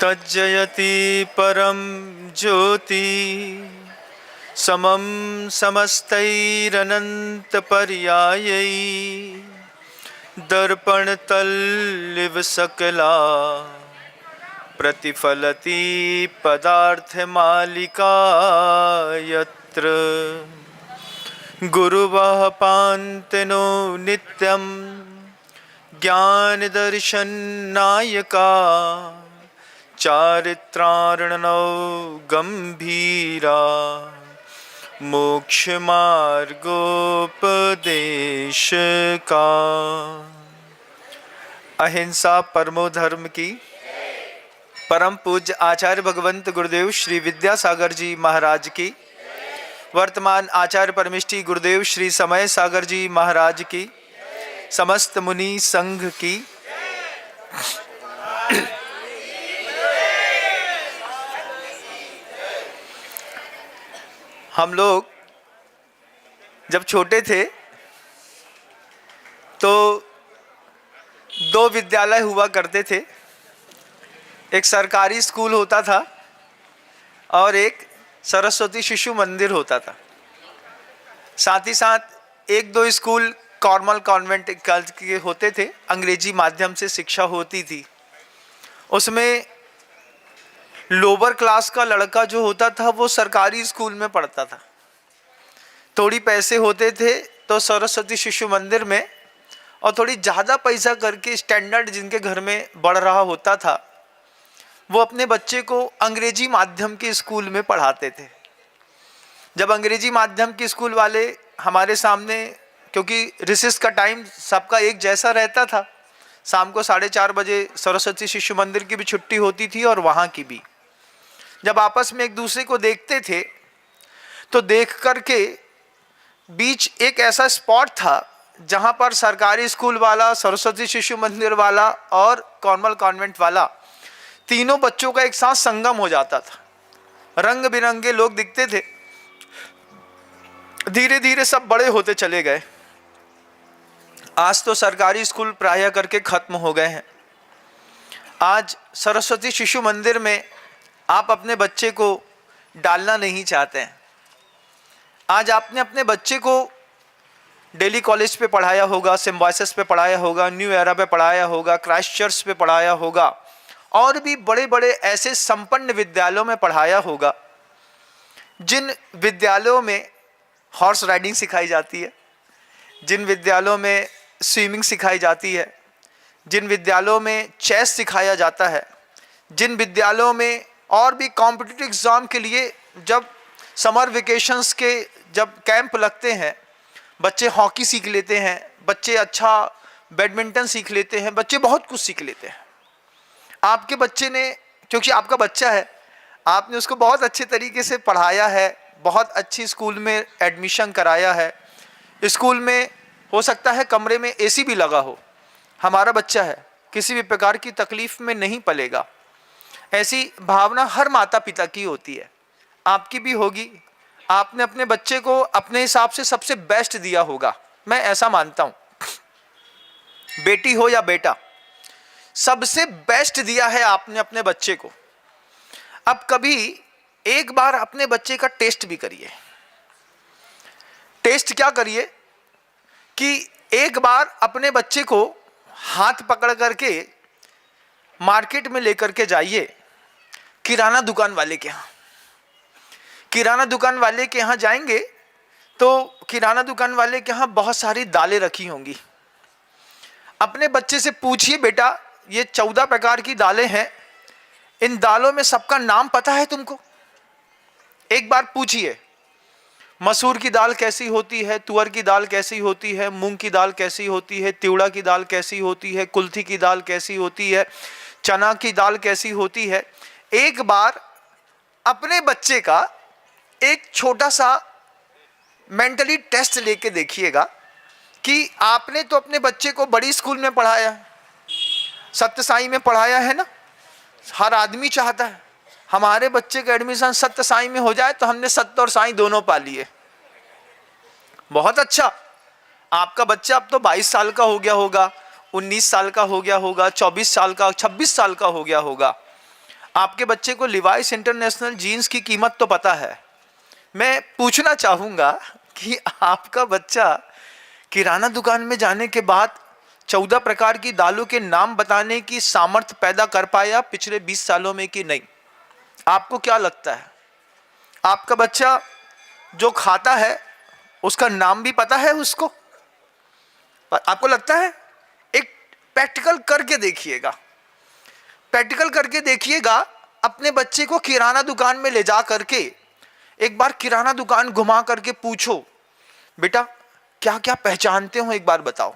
तज्जयति परम ज्योति समम समस्तैरनंत पर्यायै दर्पण तल्लिव सकला प्रतिफलति पदार्थ मालिका यत्र गुरुवः पान्तनो नित्यं ज्ञान दर्शन नायका चारित्रार्णव गंभीरा मोक्ष मार्गोपदेश का। अहिंसा परमो धर्म की। परम पूज्य आचार्य भगवंत गुरुदेव श्री विद्यासागर जी महाराज की, वर्तमान आचार्य परमिष्ठी गुरुदेव श्री समय सागर जी महाराज की, समस्त मुनि संघ की। हम लोग जब छोटे थे तो दो विद्यालय हुआ करते थे। एक सरकारी स्कूल होता था और एक सरस्वती शिशु मंदिर होता था। साथ ही साथ एक दो स्कूल कॉर्मल कॉन्वेंट के होते थे, अंग्रेजी माध्यम से शिक्षा होती थी। उसमें लोअर क्लास का लड़का जो होता था वो सरकारी स्कूल में पढ़ता था। थोड़ी पैसे होते थे तो सरस्वती शिशु मंदिर में, और थोड़ी ज़्यादा पैसा करके स्टैंडर्ड जिनके घर में बढ़ रहा होता था वो अपने बच्चे को अंग्रेजी माध्यम के स्कूल में पढ़ाते थे। जब अंग्रेजी माध्यम के स्कूल वाले हमारे सामने, क्योंकि रिसेस का टाइम सबका एक जैसा रहता था, शाम को 4:30 बजे सरस्वती शिशु मंदिर की भी छुट्टी होती थी और वहाँ की भी। जब आपस में एक दूसरे को देखते थे तो देख करके बीच एक ऐसा स्पॉट था जहाँ पर सरकारी स्कूल वाला, सरस्वती शिशु मंदिर वाला और कॉर्मल कॉन्वेंट वाला, तीनों बच्चों का एक साथ संगम हो जाता था। रंग बिरंगे लोग दिखते थे। धीरे धीरे सब बड़े होते चले गए। आज तो सरकारी स्कूल प्राय करके खत्म हो गए हैं। आज सरस्वती शिशु मंदिर में आप अपने बच्चे को डालना नहीं चाहते हैं। आज आपने अपने बच्चे को डेली कॉलेज पे पढ़ाया होगा, सिम्बायोसिस पे पढ़ाया होगा, न्यू एरा पे पढ़ाया होगा, क्राइस्ट चर्च पे पढ़ाया होगा और भी बड़े बड़े ऐसे संपन्न विद्यालयों में पढ़ाया होगा जिन विद्यालयों में हॉर्स राइडिंग सिखाई जाती है, जिन विद्यालयों में स्विमिंग सिखाई जाती है, जिन विद्यालयों में चेस सिखाया जाता है, जिन विद्यालयों में और भी कॉम्पिटिटिव एग्ज़ाम के लिए जब समर वेकेशंस के जब कैंप लगते हैं, बच्चे हॉकी सीख लेते हैं, बच्चे अच्छा बैडमिंटन सीख लेते हैं, बच्चे बहुत कुछ सीख लेते हैं। आपके बच्चे ने, क्योंकि आपका बच्चा है, आपने उसको बहुत अच्छे तरीके से पढ़ाया है, बहुत अच्छी स्कूल में एडमिशन कराया है। स्कूल में हो सकता है कमरे में एसी भी लगा हो, हमारा बच्चा है, किसी भी प्रकार की तकलीफ में नहीं पलेगा। ऐसी भावना हर माता पिता की होती है, आपकी भी होगी। आपने अपने बच्चे को अपने हिसाब से सबसे बेस्ट दिया होगा, मैं ऐसा मानता हूँ। बेटी हो या बेटा, सबसे बेस्ट दिया है आपने अपने बच्चे को। अब कभी एक बार अपने बच्चे का टेस्ट भी करिए। टेस्ट क्या करिए कि एक बार अपने बच्चे को हाथ पकड़ करके मार्केट में लेकर के जाइए, किराना दुकान वाले के यहाँ। किराना दुकान वाले के यहाँ जाएंगे तो किराना दुकान वाले के यहाँ बहुत सारी दालें रखी होंगी। अपने बच्चे से पूछिए, बेटा ये 14 प्रकार की दालें हैं, इन दालों में सबका नाम पता है तुमको? एक बार पूछिए। मसूर की दाल कैसी होती है, तुअर की दाल कैसी होती है, मूंग की दाल कैसी होती है, तिवड़ा की दाल कैसी होती है, कुल्थी की दाल कैसी होती है, चना की दाल कैसी होती है। एक बार अपने बच्चे का एक छोटा सा मेंटली टेस्ट लेके देखिएगा कि आपने तो अपने बच्चे को बड़ी स्कूल में पढ़ाया है, सत्य साई में पढ़ाया है ना। हर आदमी चाहता है हमारे बच्चे का एडमिशन सत्य साई में हो जाए तो हमने सत्य और साई दोनों पा लिए। बहुत अच्छा। आपका बच्चा अब तो 22 साल का हो गया होगा, 19 साल का हो गया होगा, 24 साल का, 26 साल का हो गया होगा। आपके बच्चे को लिवाइस इंटरनेशनल जीन्स की कीमत तो पता है। मैं पूछना चाहूँगा कि आपका बच्चा किराना दुकान में जाने के बाद 14 प्रकार की दालों के नाम बताने की सामर्थ्य पैदा कर पाया पिछले 20 सालों में कि नहीं? आपको क्या लगता है? आपका बच्चा जो खाता है उसका नाम भी पता है उसको? आपको लगता है? एक प्रैक्टिकल करके देखिएगा, प्रैक्टिकल करके देखिएगा। अपने बच्चे को किराना दुकान में ले जा करके एक बार किराना दुकान घुमा करके पूछो, बेटा क्या क्या पहचानते हो, एक बार बताओ।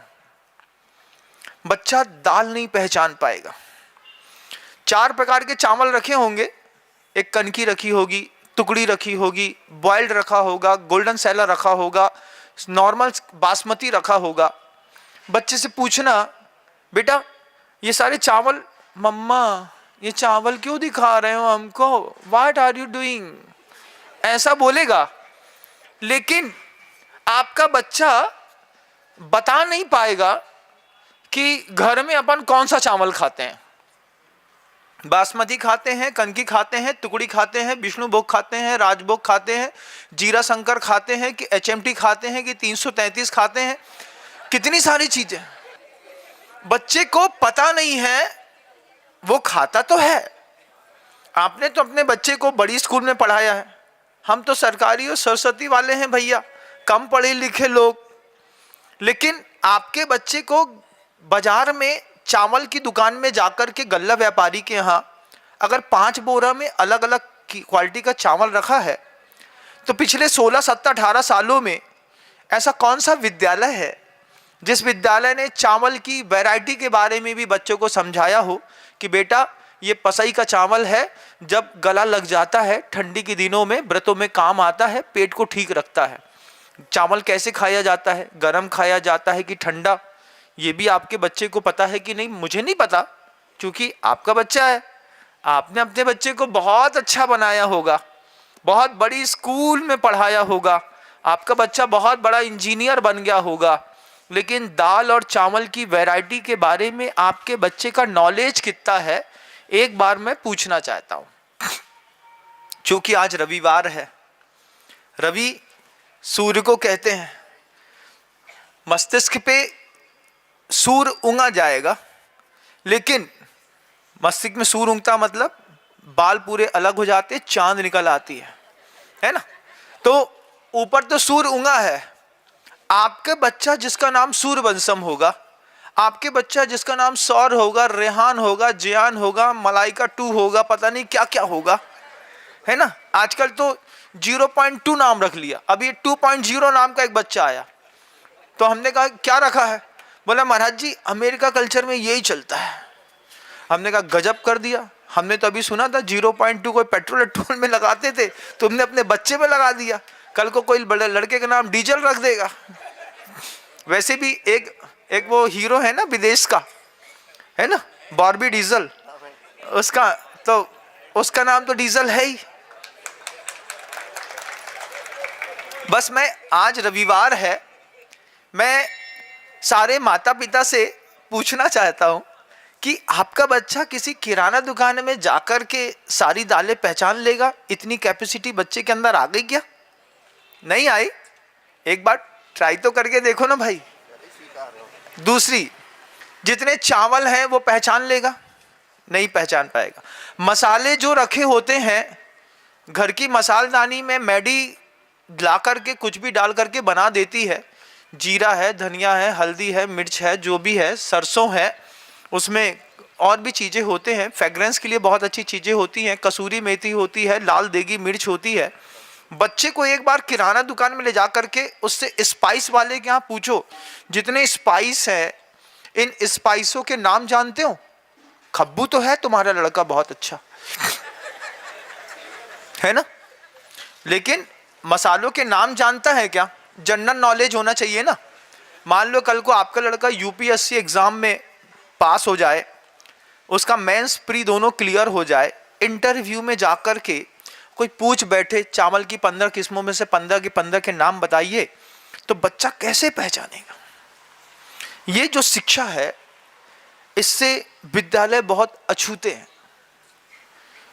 बच्चा दाल नहीं पहचान पाएगा। 4 प्रकार के चावल रखे होंगे, एक कनकी रखी होगी, टुकड़ी रखी होगी, बॉइल्ड रखा होगा, गोल्डन सैला रखा होगा, नॉर्मल बासमती रखा होगा। बच्चे से पूछना, बेटा ये सारे चावल, मम्मा ये चावल क्यों दिखा रहे हो हमको, व्हाट आर यू डूइंग, ऐसा बोलेगा। लेकिन आपका बच्चा बता नहीं पाएगा कि घर में अपन कौन सा चावल खाते हैं। बासमती खाते हैं, कनकी खाते हैं, टुकड़ी खाते हैं, विष्णु भोग खाते हैं, राजभोग खाते हैं, जीरा शंकर खाते हैं, कि HMT खाते हैं, कि 333 खाते हैं, कितनी सारी चीजें बच्चे को पता नहीं है। वो खाता तो है। आपने तो अपने बच्चे को बड़ी स्कूल में पढ़ाया है, हम तो सरकारी और सरस्वती वाले हैं भैया, कम पढ़े लिखे लोग। लेकिन आपके बच्चे को बाजार में चावल की दुकान में जाकर के गल्ला व्यापारी के यहाँ अगर 5 बोरा में अलग अलग क्वालिटी का चावल रखा है, तो पिछले 16, 17, 18 सालों में ऐसा कौन सा विद्यालय है जिस विद्यालय ने चावल की वैरायटी के बारे में भी बच्चों को समझाया हो कि बेटा ये पसई का चावल है, जब गला लग जाता है ठंडी के दिनों में, व्रतों में काम आता है, पेट को ठीक रखता है। चावल कैसे खाया जाता है, गरम खाया जाता है कि ठंडा, ये भी आपके बच्चे को पता है कि नहीं? मुझे नहीं पता, क्योंकि आपका बच्चा है। आपने अपने बच्चे को बहुत अच्छा बनाया होगा, बहुत बड़ी स्कूल में पढ़ाया होगा, आपका बच्चा बहुत बड़ा इंजीनियर बन गया होगा, लेकिन दाल और चावल की वैरायटी के बारे में आपके बच्चे का नॉलेज कितना है, एक बार मैं पूछना चाहता हूं। क्योंकि आज रविवार है, रवि सूर्य को कहते हैं, मस्तिष्क पे सूर्य उंगा जाएगा, लेकिन मस्तिष्क में सूर्य उंगता मतलब बाल पूरे अलग हो जाते, चांद निकल आती है ना? तो ऊपर तो सूर्य उंगा है। आपके बच्चा जिसका नाम सूर्यवंशम होगा, आपके बच्चा जिसका नाम सौर होगा, रेहान होगा, जियान होगा, मलाइका 2 होगा, पता नहीं क्या क्या होगा, है ना? आजकल तो 0.2 नाम रख लिया। अभी 2.0 नाम का एक बच्चा आया, तो हमने कहा क्या रखा है? बोला महाराज जी अमेरिका कल्चर में यही चलता है। हमने कहा गजब कर दिया, हमने तो अभी सुना था 0.2 कोई पेट्रोल में लगाते थे, तुमने अपने बच्चे में लगा दिया, कल को कोई बड़े लड़के का नाम डीजल रख देगा। वैसे भी एक वो हीरो है ना विदेश का, है ना, बॉर्बी डीजल, उसका नाम तो डीजल है ही। बस मैं आज रविवार है, मैं सारे माता पिता से पूछना चाहता हूं कि आपका बच्चा किसी किराना दुकान में जाकर के सारी दालें पहचान लेगा? इतनी कैपेसिटी बच्चे के अंदर आ गई क्या? नहीं आई? एक बार ट्राई तो करके देखो ना भाई। दूसरी, जितने चावल हैं वो पहचान लेगा? नहीं पहचान पाएगा। मसाले जो रखे होते हैं घर की मसालदानी में, मैडी ला करके कुछ भी डाल करके बना देती है, जीरा है, धनिया है, हल्दी है, मिर्च है, जो भी है, सरसों है, उसमें और भी चीज़ें होते हैं, फ्रेग्रेंस के लिए बहुत अच्छी चीज़ें होती हैं, कसूरी मेथी होती है, लाल देगी मिर्च होती है। बच्चे को एक बार किराना दुकान में ले जा करके उससे स्पाइस वाले के यहाँ पूछो, जितने स्पाइस है इन स्पाइसों के नाम जानते हो? खब्बू तो है तुम्हारा लड़का बहुत अच्छा, है ना, लेकिन मसालों के नाम जानता है क्या? जनरल नॉलेज होना चाहिए ना। मान लो कल को आपका लड़का UPSC एग्जाम में पास हो जाए, उसका मेंस प्री दोनों क्लियर हो जाए, इंटरव्यू में जाकर के कोई पूछ बैठे चावल की 15 किस्मों में से 15 के 15 के नाम बताइए, तो बच्चा कैसे पहचानेगा? ये जो शिक्षा है, इससे विद्यालय बहुत अछूते हैं।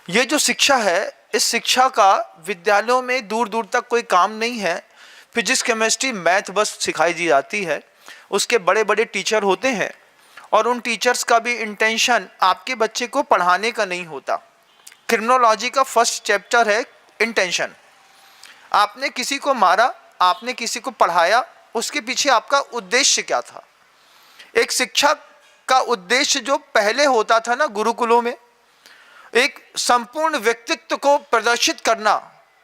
ये जो शिक्षा है, इस शिक्षा का विद्यालयों में दूर दूर तक कोई काम नहीं है। फिजिक्स, केमिस्ट्री, मैथ बस सिखाई दी जाती है। उसके बड़े बड़े टीचर होते हैं और उन टीचर्स का भी इंटेंशन आपके बच्चे को पढ़ाने का नहीं होता। क्रिमिनोलॉजी का फर्स्ट चैप्टर है इंटेंशन। आपने किसी को मारा, आपने किसी को पढ़ाया, उसके पीछे आपका उद्देश्य क्या था? एक शिक्षक का उद्देश्य जो पहले होता था ना गुरुकुलों में, एक संपूर्ण व्यक्तित्व को प्रदर्शित करना,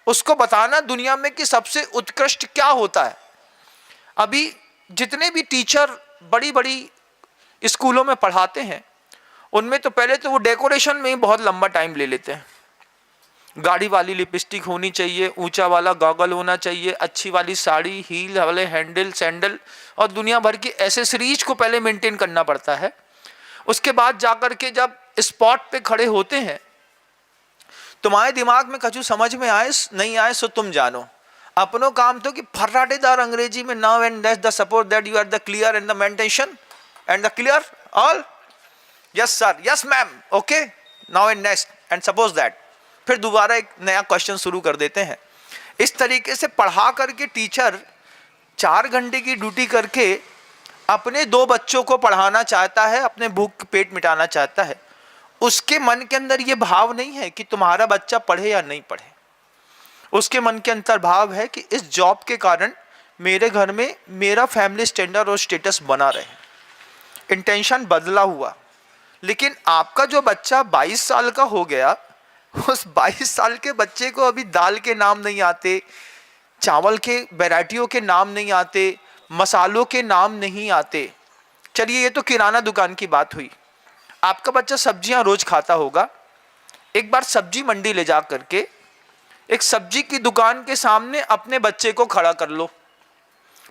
उसको बताना दुनिया में कि सबसे उत्कृष्ट क्या होता है। अभी जितने भी टीचर बड़ी बड़ी स्कूलों में पढ़ाते हैं, उनमें तो पहले तो वो डेकोरेशन में ही बहुत लंबा टाइम ले लेते हैं। गाड़ी वाली लिपस्टिक होनी चाहिए, ऊंचा वाला गॉगल होना चाहिए, अच्छी वाली साड़ी, हील वाले हैंडल, सैंडल और दुनिया भर की एसेसरीज को पहले मेंटेन करना पड़ता है। उसके बाद जाकर के जब स्पॉट पे खड़े होते हैं, तुम्हारे दिमाग में कछु समझ में आए नहीं आए सो तुम जानो। अपनो काम तो कि फर्राटेदार अंग्रेजी में now and that's the support that you are the clear and the mentation and the clear all, yes sir, yes ma'am, okay, now and next and suppose that. फिर दोबारा एक नया क्वेश्चन शुरू कर देते हैं। इस तरीके से पढ़ा करके टीचर 4 घंटे की ड्यूटी करके अपने 2 बच्चों को पढ़ाना चाहता है, अपने भूख पेट मिटाना चाहता है। उसके मन के अंदर ये भाव नहीं है कि तुम्हारा बच्चा पढ़े या नहीं पढ़े। उसके मन के अंदर भाव है कि इस जॉब के कारण मेरे घर में मेरा फैमिली स्टैंडर्ड और स्टेटस बना रहे। इंटेंशन बदला हुआ। लेकिन आपका जो बच्चा 22 साल का हो गया, उस 22 साल के बच्चे को अभी दाल के नाम नहीं आते, चावल के वैरायटियों के नाम नहीं आते, मसालों के नाम नहीं आते। चलिए ये तो किराना दुकान की बात हुई। आपका बच्चा सब्जियां रोज खाता होगा। एक बार सब्जी मंडी ले जा करके एक सब्जी की दुकान के सामने अपने बच्चे को खड़ा कर लो।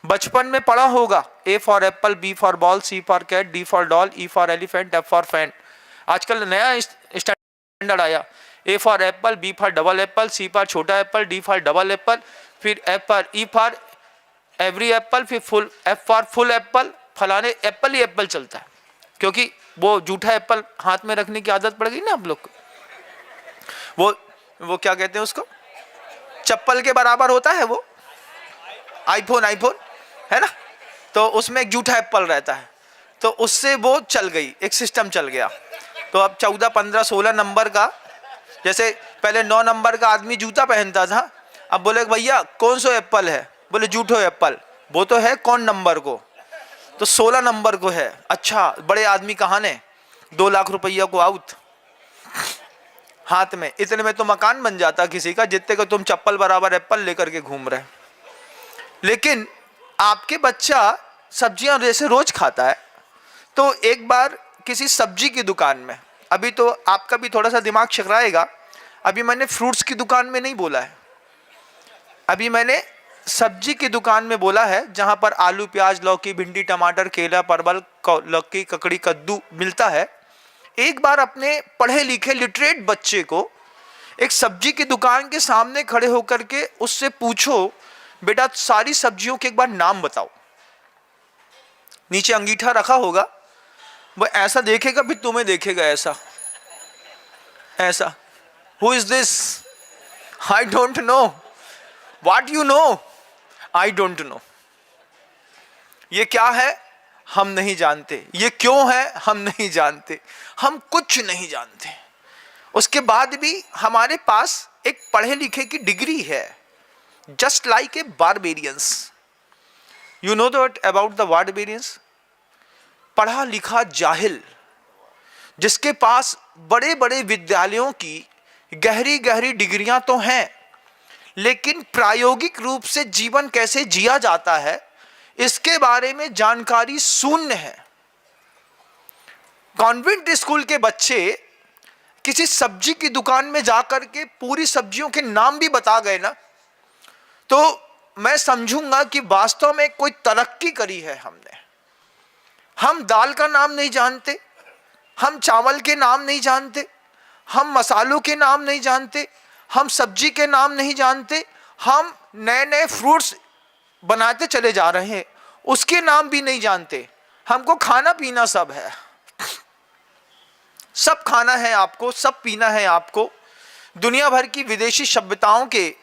बचपन में पढ़ा होगा A for apple, B for ball, C for cat, D for doll, E for elephant, F for fan. आजकल नया स्टैंडर्ड आया, A for apple, B for double apple, C for छोटा apple, D for double apple, फिर F for E for every apple, फिर full F for full apple. फलाने apple ही apple चलता है, क्योंकि वो जूठा एप्पल हाथ में रखने की आदत पड़ गई ना आप लोग को। वो क्या कहते हैं उसको, चप्पल के बराबर होता है वो, आईफोन है ना, तो उसमें एक जूठा एप्पल रहता है, तो उससे वो चल गई, एक सिस्टम चल गया। तो अब 14, 15, 16 नंबर का, जैसे पहले 9 नंबर का आदमी जूता पहनता था, अब बोले भैया कौन सा एप्पल है, बोले जूठो एप्पल। वो तो है कौन नंबर को, तो 16 नंबर को है। अच्छा, बड़े आदमी कहाँ ने, 2 लाख रुपया को आउट हाथ में, इतने में तो मकान बन जाता किसी का, जितने को तुम चप्पल बराबर एप्पल लेकर के घूम रहे। लेकिन आपके बच्चा सब्जियां जैसे रोज खाता है, तो एक बार किसी सब्जी की दुकान में, अभी तो आपका भी थोड़ा सा दिमाग चकराएगा, अभी मैंने फ्रूट्स की दुकान में नहीं बोला है, अभी मैंने सब्जी की दुकान में बोला है, जहां पर आलू, प्याज, लौकी, भिंडी, टमाटर, केला, परवल, लौकी, ककड़ी, कद्दू मिलता है। एक बार अपने पढ़े लिखे लिटरेट बच्चे को एक सब्जी की दुकान के सामने खड़े होकर के उससे पूछो, बेटा सारी सब्जियों के एक बार नाम बताओ। नीचे अंगीठा रखा होगा, वो ऐसा देखेगा, भी तुम्हें देखेगा ऐसा ऐसा, who is this, I don't know, what you know, I don't know. ये क्या है हम नहीं जानते, ये क्यों है हम नहीं जानते, हम कुछ नहीं जानते। उसके बाद भी हमारे पास एक पढ़े लिखे की डिग्री है, just like a barbarians. You know that about the barbarians, पढ़ा लिखा जाहिल, जिसके पास बड़े बड़े विद्यालयों की गहरी गहरी डिग्रियां तो हैं, लेकिन प्रायोगिक रूप से जीवन कैसे जिया जाता है इसके बारे में जानकारी शून्य है। कॉन्वेंट स्कूल के बच्चे किसी सब्जी की दुकान में जाकर के पूरी सब्जियों के नाम भी बता गए ना, तो मैं समझूंगा कि वास्तव में कोई तरक्की करी है हमने। हम दाल का नाम नहीं जानते, हम चावल के नाम नहीं जानते, हम मसालों के नाम नहीं जानते, हम सब्जी के नाम नहीं जानते, हम नए नए फ्रूट्स बनाते चले जा रहे हैं, उसके नाम भी नहीं जानते। हमको खाना पीना सब है, सब खाना है आपको, सब पीना है आपको, दुनिया भर की विदेशी सभ्यताओं के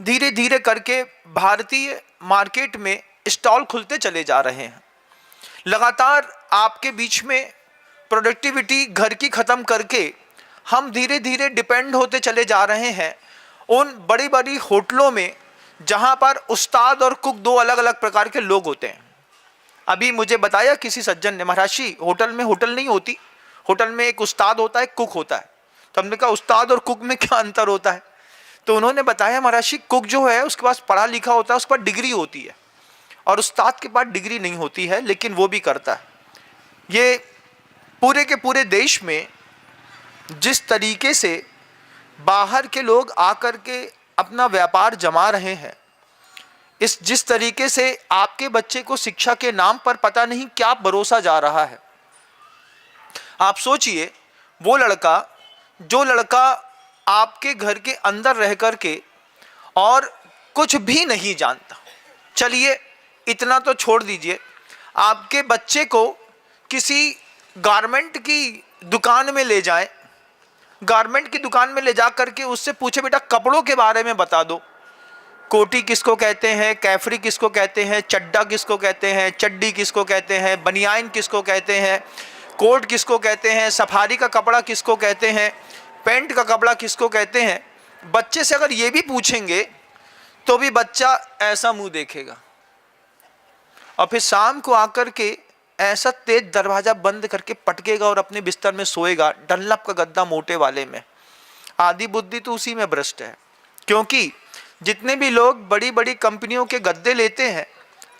धीरे धीरे करके भारतीय मार्केट में स्टॉल खुलते चले जा रहे हैं। लगातार आपके बीच में प्रोडक्टिविटी घर की ख़त्म करके हम धीरे धीरे डिपेंड होते चले जा रहे हैं उन बड़ी बड़ी होटलों में, जहां पर उस्ताद और कुक दो अलग अलग प्रकार के लोग होते हैं। अभी मुझे बताया किसी सज्जन ने, महाराज जी होटल में होटल नहीं होती, होटल में एक उस्ताद होता है, कुक होता है। तो हमने कहा उस्ताद और कुक में क्या अंतर होता है? तो उन्होंने बताया, महाराज जी कुक जो है उसके पास पढ़ा लिखा होता है, उसके पास डिग्री होती है, और उस्ताद के पास डिग्री नहीं होती है लेकिन वो भी करता है। ये पूरे के पूरे देश में जिस तरीके से बाहर के लोग आकर के अपना व्यापार जमा रहे हैं, जिस तरीके से आपके बच्चे को शिक्षा के नाम पर पता नहीं क्या भरोसा जा रहा है। आप सोचिए, वो लड़का आपके घर के अंदर रह कर के और कुछ भी नहीं जानता। चलिए इतना तो छोड़ दीजिए, आपके बच्चे को किसी गारमेंट की दुकान में ले जाएं, गारमेंट की दुकान में ले जा करके उससे पूछे, बेटा कपड़ों के बारे में बता दो, कोटी किसको कहते हैं, कैफरी किसको कहते हैं, चड्डा किसको कहते हैं, चड्डी किसको कहते हैं, बनियान किसको कहते हैं, कोट किसको कहते हैं, सफारी का कपड़ा किसको कहते हैं, पैंट का कपड़ा किसको कहते हैं। बच्चे से अगर ये भी पूछेंगे तो भी बच्चा ऐसा मुंह देखेगा और फिर शाम को आकर के ऐसा तेज दरवाजा बंद करके पटकेगा और अपने बिस्तर में सोएगा, डनलप का गद्दा मोटे वाले में। आधी बुद्धि तो उसी में भ्रष्ट है, क्योंकि जितने भी लोग बड़ी बड़ी कंपनियों के गद्दे लेते हैं,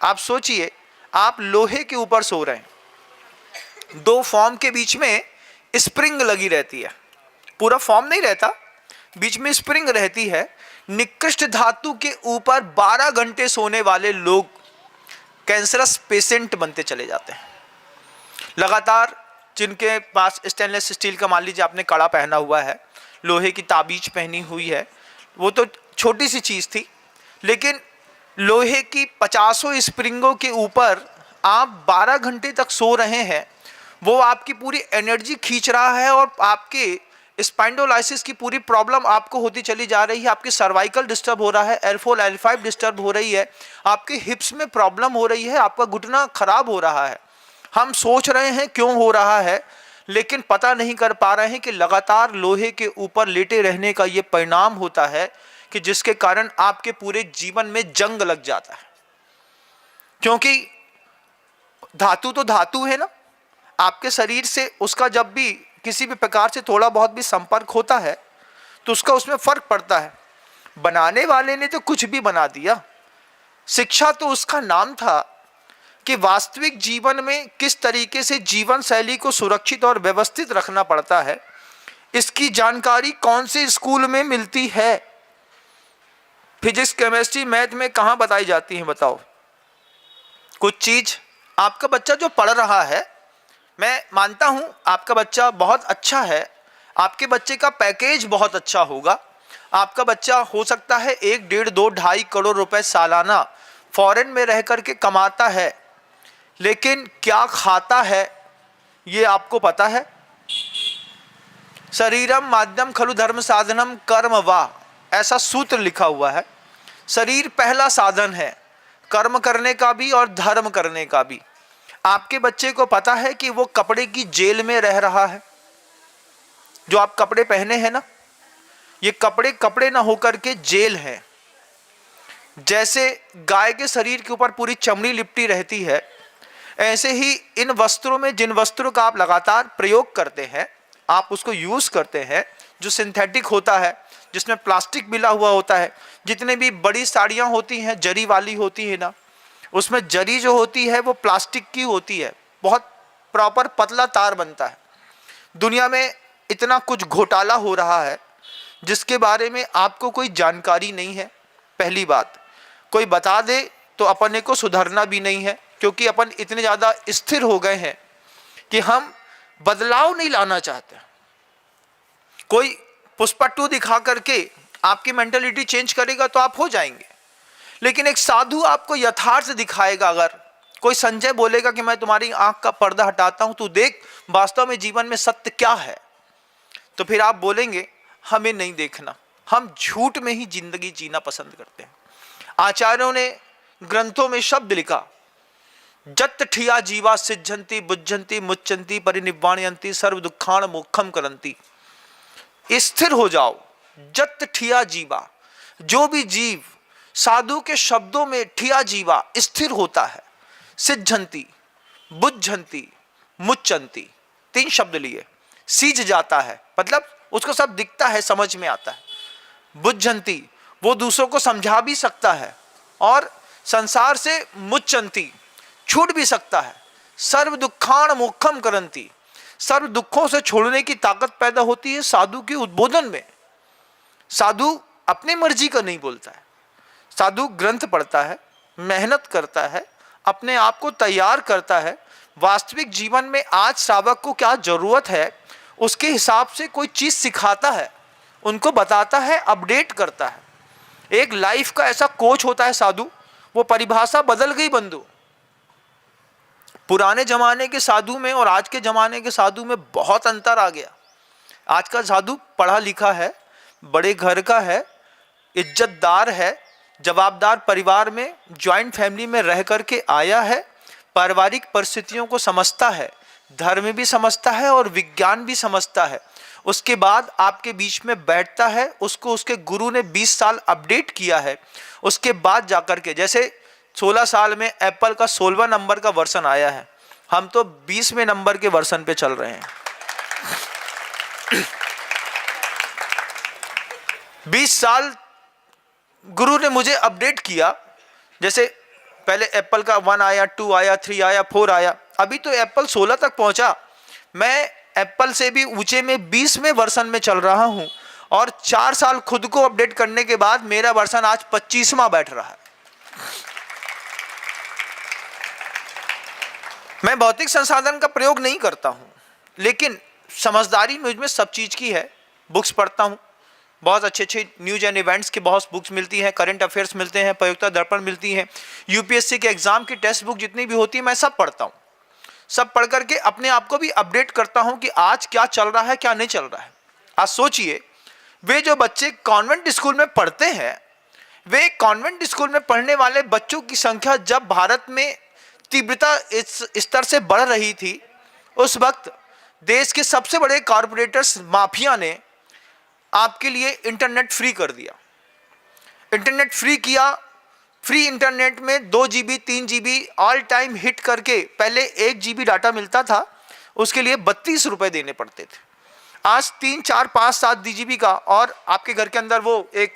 आप सोचिए आप लोहे के ऊपर सो रहे हैं, दो फॉर्म के बीच में स्प्रिंग लगी रहती है, पूरा फॉर्म नहीं रहता, बीच में स्प्रिंग रहती है। निकृष्ट धातु के ऊपर 12 घंटे सोने वाले लोग कैंसरस पेशेंट बनते चले जाते हैं। लगातार जिनके पास स्टेनलेस स्टील का, मान लीजिए आपने कड़ा पहना हुआ है, लोहे की ताबीज पहनी हुई है, वो तो छोटी सी चीज़ थी, लेकिन लोहे की 50 स्प्रिंगों के ऊपर आप 12 घंटे तक सो रहे हैं, वो आपकी पूरी एनर्जी खींच रहा है और आपके स्पाइंडोलाइसिस की पूरी प्रॉब्लम आपको होती चली जा रही है। आपकी सर्वाइकल डिस्टर्ब हो रहा है, L4 L5 डिस्टर्ब हो रही है, आपके हिप्स में प्रॉब्लम हो रही है, आपका घुटना खराब हो रहा है। हम सोच रहे हैं क्यों हो रहा है, लेकिन पता नहीं कर पा रहे हैं कि लगातार लोहे के ऊपर लेटे रहने का ये परिणाम होता है कि जिसके कारण आपके पूरे जीवन में जंग लग जाता है। क्योंकि धातु तो धातु है ना, आपके शरीर से उसका जब भी किसी भी प्रकार से थोड़ा बहुत भी संपर्क होता है तो उसका उसमें फर्क पड़ता है। बनाने वाले ने तो कुछ भी बना दिया। शिक्षा तो उसका नाम था कि वास्तविक जीवन में किस तरीके से जीवन शैली को सुरक्षित और व्यवस्थित रखना पड़ता है, इसकी जानकारी कौन से स्कूल में मिलती है। फिजिक्स, केमिस्ट्री, मैथ में कहाँ बताई जाती है बताओ? कुछ चीज आपका बच्चा जो पढ़ रहा है, मैं मानता हूं आपका बच्चा बहुत अच्छा है, आपके बच्चे का पैकेज बहुत अच्छा होगा, आपका बच्चा हो सकता है 1, 1.5, 2, 2.5 करोड़ रुपए सालाना फॉरेन में रह करके कमाता है, लेकिन क्या खाता है ये आपको पता है? शरीरम माध्यम खलु धर्म साधनम कर्म वा, ऐसा सूत्र लिखा हुआ है। शरीर पहला साधन है कर्म करने का भी और धर्म करने का भी। आपके बच्चे को पता है कि वो कपड़े की जेल में रह रहा है। जो आप कपड़े पहने हैं ना, ये कपड़े कपड़े ना होकर के जेल है। जैसे गाय के शरीर के ऊपर पूरी चमड़ी लिपटी रहती है, ऐसे ही इन वस्त्रों में, जिन वस्त्रों का आप लगातार प्रयोग करते हैं, आप उसको यूज करते हैं, जो सिंथेटिक होता है, जिसमें प्लास्टिक मिला हुआ होता है। जितने भी बड़ी साड़ियाँ होती हैं, जरी वाली होती है ना, उसमें जरी जो होती है वो प्लास्टिक की होती है, बहुत प्रॉपर पतला तार बनता है। दुनिया में इतना कुछ घोटाला हो रहा है जिसके बारे में आपको कोई जानकारी नहीं है। पहली बात, कोई बता दे तो अपने को सुधरना भी नहीं है, क्योंकि अपन इतने ज़्यादा स्थिर हो गए हैं कि हम बदलाव नहीं लाना चाहते। कोई पुष्पा 2 दिखा करके आपकी मेंटलिटी चेंज करेगा तो आप हो जाएंगे, लेकिन एक साधु आपको यथार्थ दिखाएगा। अगर कोई संजय बोलेगा कि मैं तुम्हारी आंख का पर्दा हटाता हूं, तू देख वास्तव में जीवन में सत्य क्या है, तो फिर आप बोलेंगे हमें नहीं देखना, हम झूठ में ही जिंदगी जीना पसंद करते हैं। आचार्यों ने ग्रंथों में शब्द लिखा, जत ठिया जीवा सिद्धंती बुद्धंती मुच्चंती परिनिब्बाणयंती सर्व दुखान मोक्षम करंती। स्थिर हो जाओ, जत ठिया जीवा, जो भी जीव साधु के शब्दों में ठिया जीवा स्थिर होता है, सिद्धंती बुद्धंती मुच्चंती, 3 शब्द लिए, सीझ जाता है मतलब उसको सब दिखता है, समझ में आता है। बुद्धंती, वो दूसरों को समझा भी सकता है, और संसार से मुच्चंती, छूट भी सकता है। सर्व दुखान मोक्षम करंती, सर्व दुखों से छोड़ने की ताकत पैदा होती है साधु के उद्बोधन में। साधु अपनी मर्जी का नहीं बोलता है, साधु ग्रंथ पढ़ता है, मेहनत करता है, अपने आप को तैयार करता है, वास्तविक जीवन में आज श्रावक को क्या जरूरत है उसके हिसाब से कोई चीज सिखाता है, उनको बताता है, अपडेट करता है। एक लाइफ का ऐसा कोच होता है साधु, वो परिभाषा बदल गई बंधु। पुराने जमाने के साधु में और आज के जमाने के साधु में बहुत अंतर आ गया। आज का साधु पढ़ा लिखा है, बड़े घर का है, इज्जतदार है, जवाबदार परिवार में जॉइंट फैमिली में रह करके आया है, पारिवारिक परिस्थितियों को समझता है, धर्म भी समझता है और विज्ञान भी समझता है। उसके बाद आपके बीच में बैठता है, उसको उसके गुरु ने 20 साल अपडेट किया है, उसके बाद जाकर के, जैसे 16 साल में एप्पल का 16वां नंबर का वर्जन आया है, हम तो 20वें नंबर के वर्जन पे चल रहे हैं। 20 साल गुरु ने मुझे अपडेट किया, जैसे पहले एप्पल का 1 आया, 2 आया, 3 आया, 4 आया, अभी तो एप्पल 16 तक पहुंचा। मैं एप्पल से भी ऊंचे में 20वें वर्जन में चल रहा हूं, और 4 साल खुद को अपडेट करने के बाद मेरा वर्जन आज 25वां बैठ रहा है। मैं भौतिक संसाधन का प्रयोग नहीं करता हूं, लेकिन समझदारी मुझ में सब चीज की है। बुक्स पढ़ता हूं, बहुत अच्छे अच्छे न्यूज एंड इवेंट्स की बहुत बुक्स मिलती हैं, करंट अफेयर्स मिलते हैं, प्रयोक्ता दर्पण मिलती हैं, यूपीएससी के एग्जाम की टेक्स्ट बुक जितनी भी होती है मैं सब पढ़ता हूं। सब पढ़ करके अपने आप को भी अपडेट करता हूं कि आज क्या चल रहा है, क्या नहीं चल रहा है। आज सोचिए, वे जो बच्चे कॉन्वेंट स्कूल में पढ़ते हैं, वे कॉन्वेंट स्कूल में पढ़ने वाले बच्चों की संख्या जब भारत में तीव्रता इस स्तर से बढ़ रही थी, उस वक्त देश के सबसे बड़े कॉरपोरेटर्स माफिया ने आपके लिए इंटरनेट फ्री कर दिया। इंटरनेट फ्री किया, फ्री इंटरनेट में 2 GB 3 GB all time hit करके, पहले 1 GB डाटा मिलता था, उसके लिए 32 रुपए देने पड़ते थे। आज 3 4 5 7 GB का, और आपके घर के अंदर वो एक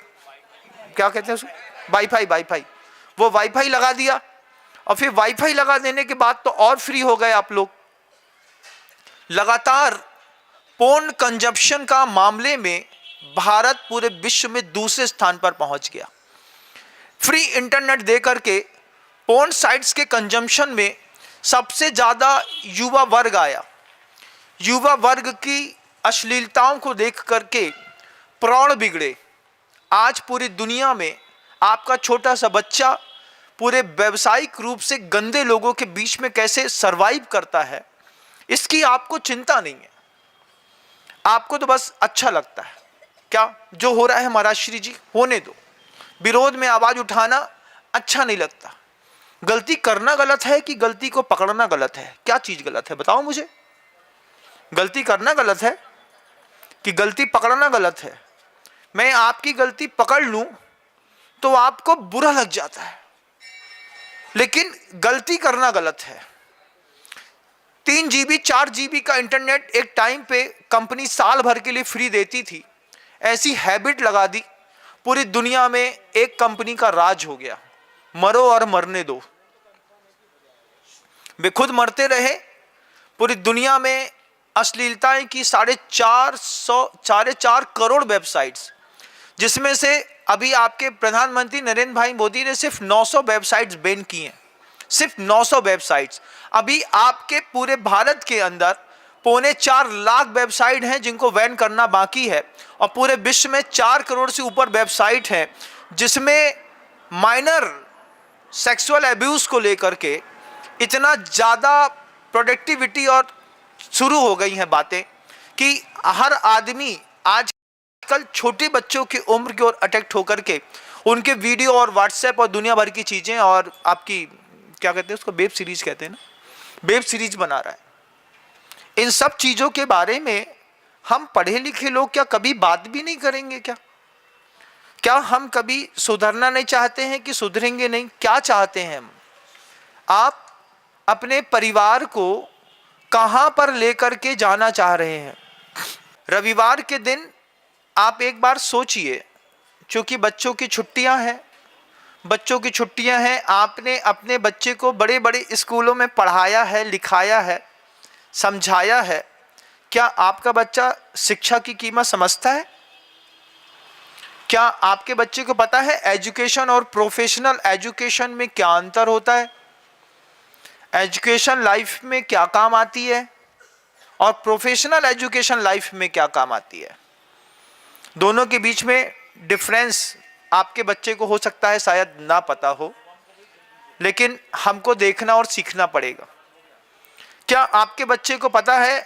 क्या कहते हैं उसको, वाईफाई, वो वाईफाई लगा दिया, और फिर वाईफाई लगा देने के बाद तो और फ्री हो गए आप लोग। लगातार पोर्न कंजप्शन का मामले में भारत पूरे विश्व में दूसरे स्थान पर पहुंच गया। फ्री इंटरनेट देकर के पोर्न साइट्स के कंजम्पशन में सबसे ज्यादा युवा वर्ग आया। युवा वर्ग की अश्लीलताओं को देख करके प्राण बिगड़े। आज पूरी दुनिया में आपका छोटा सा बच्चा पूरे व्यावसायिक रूप से गंदे लोगों के बीच में कैसे सरवाइव करता है, इसकी आपको चिंता नहीं है। आपको तो बस अच्छा लगता है, क्या जो हो रहा है महाराज श्री जी होने दो। विरोध में आवाज उठाना अच्छा नहीं लगता। गलती करना गलत है कि गलती को पकड़ना गलत है? क्या चीज गलत है बताओ मुझे। गलती करना गलत है कि गलती पकड़ना गलत है? मैं आपकी गलती पकड़ लूं तो आपको बुरा लग जाता है, लेकिन गलती करना गलत है। 3 GB 4 GB का इंटरनेट एक टाइम पे कंपनी साल भर के लिए फ्री देती थी। ऐसी हैबिट लगा दी, पूरी दुनिया में एक कंपनी का राज हो गया, मरो और मरने दो। वे खुद मरते रहे। पूरी दुनिया में अश्लीलताएं की 4.5 करोड़ वेबसाइट्स, जिसमें से अभी आपके प्रधानमंत्री नरेंद्र भाई मोदी ने सिर्फ 900 वेबसाइट्स बैन की हैं। सिर्फ 900 वेबसाइट्स। अभी आपके पूरे भारत के अंदर 4.25 लाख वेबसाइट हैं जिनको बैन करना बाकी है, और पूरे विश्व में 4 करोड़ से ऊपर वेबसाइट हैं जिसमें माइनर सेक्सुअल एब्यूज को लेकर के इतना ज़्यादा प्रोडक्टिविटी और शुरू हो गई हैं बातें कि हर आदमी आज कल छोटे बच्चों की उम्र की ओर अट्रैक्ट होकर के उनके वीडियो और व्हाट्सएप और दुनिया भर की चीज़ें और आपकी क्या कहते हैं उसको, वेब सीरीज कहते हैं ना, वेब सीरीज बना रहा है। इन सब चीज़ों के बारे में हम पढ़े लिखे लोग क्या कभी बात भी नहीं करेंगे क्या? क्या हम कभी सुधरना नहीं चाहते हैं कि सुधरेंगे नहीं? क्या चाहते हैं हम? आप अपने परिवार को कहां पर लेकर के जाना चाह रहे हैं? रविवार के दिन आप एक बार सोचिए, क्योंकि बच्चों की छुट्टियां हैं, आपने अपने बच्चे को बड़े बड़े स्कूलों में पढ़ाया है, लिखाया है, समझाया है। क्या आपका बच्चा शिक्षा की कीमत समझता है? क्या आपके बच्चे को पता है एजुकेशन और प्रोफेशनल एजुकेशन में क्या अंतर होता है? एजुकेशन लाइफ में क्या काम आती है और प्रोफेशनल एजुकेशन लाइफ में क्या काम आती है? दोनों के बीच में डिफरेंस आपके बच्चे को हो सकता है शायद ना पता हो, लेकिन हमको देखना और सीखना पड़ेगा। क्या आपके बच्चे को पता है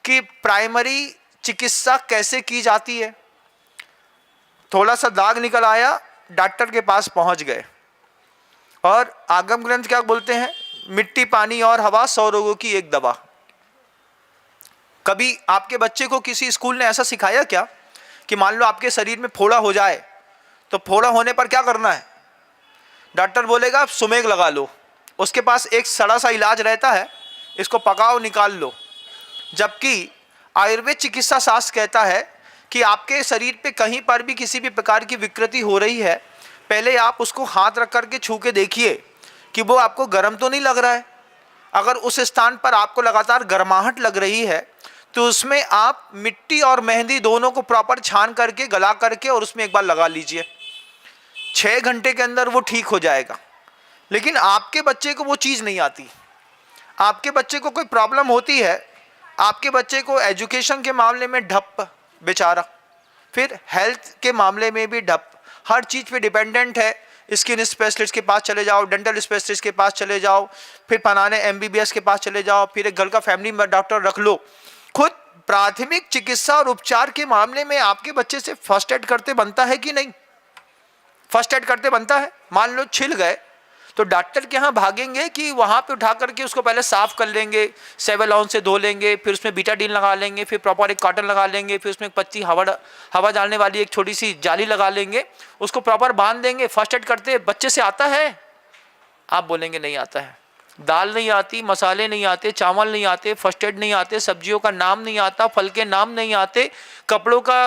कि प्राइमरी चिकित्सा कैसे की जाती है? थोड़ा सा दाग निकल आया, डॉक्टर के पास पहुंच गए, और आगम ग्रंथ क्या बोलते हैं? मिट्टी, पानी और हवा 100 रोगों की एक दवा। कभी आपके बच्चे को किसी स्कूल ने ऐसा सिखाया क्या कि मान लो आपके शरीर में फोड़ा हो जाए तो फोड़ा होने पर क्या करना है? डॉक्टर बोलेगा आप सुमेग लगा लो, उसके पास एक सड़ा सा इलाज रहता है, इसको पकाओ, निकाल लो। जबकि आयुर्वेद चिकित्सा शास्त्र कहता है कि आपके शरीर पे कहीं पर भी किसी भी प्रकार की विकृति हो रही है, पहले आप उसको हाथ रख करके छू के देखिए कि वो आपको गर्म तो नहीं लग रहा है। अगर उस स्थान पर आपको लगातार गर्माहट लग रही है तो उसमें आप मिट्टी और मेहंदी दोनों को प्रॉपर छान करके, गला करके और उसमें एक बार लगा लीजिए। 6 घंटे के अंदर वो ठीक हो जाएगा। लेकिन आपके बच्चे को वो चीज़ नहीं आती। आपके बच्चे को कोई प्रॉब्लम होती है, आपके बच्चे को एजुकेशन के मामले में ढप बेचारा, फिर हेल्थ के मामले में भी ढप, हर चीज़ पे डिपेंडेंट है। स्किन स्पेशलिस्ट के पास चले जाओ, डेंटल स्पेशलिस्ट के पास चले जाओ, फिर फलाने MBBS के पास चले जाओ, फिर एक घर का फैमिली में डॉक्टर रख लो। खुद प्राथमिक चिकित्सा और उपचार के मामले में आपके बच्चे से फर्स्ट एड करते बनता है कि नहीं? फर्स्ट एड करते बनता है। मान लो छिल गए तो डॉक्टर के यहाँ भागेंगे कि वहाँ पे उठा करके उसको पहले साफ कर लेंगे, सेवलॉन से धो लेंगे, फिर उसमें बीटाडीन लगा लेंगे, फिर प्रॉपर एक कॉटन लगा लेंगे, फिर उसमें एक पत्ती हवा डालने वाली एक छोटी सी जाली लगा लेंगे, उसको प्रॉपर बांध देंगे। फर्स्ट एड करते बच्चे से आता है? आप बोलेंगे नहीं आता है। दाल नहीं आती, मसाले नहीं आते, चावल नहीं आते, फर्स्ट एड नहीं आते, सब्जियों का नाम नहीं आता, फल के नाम नहीं आते, कपड़ों का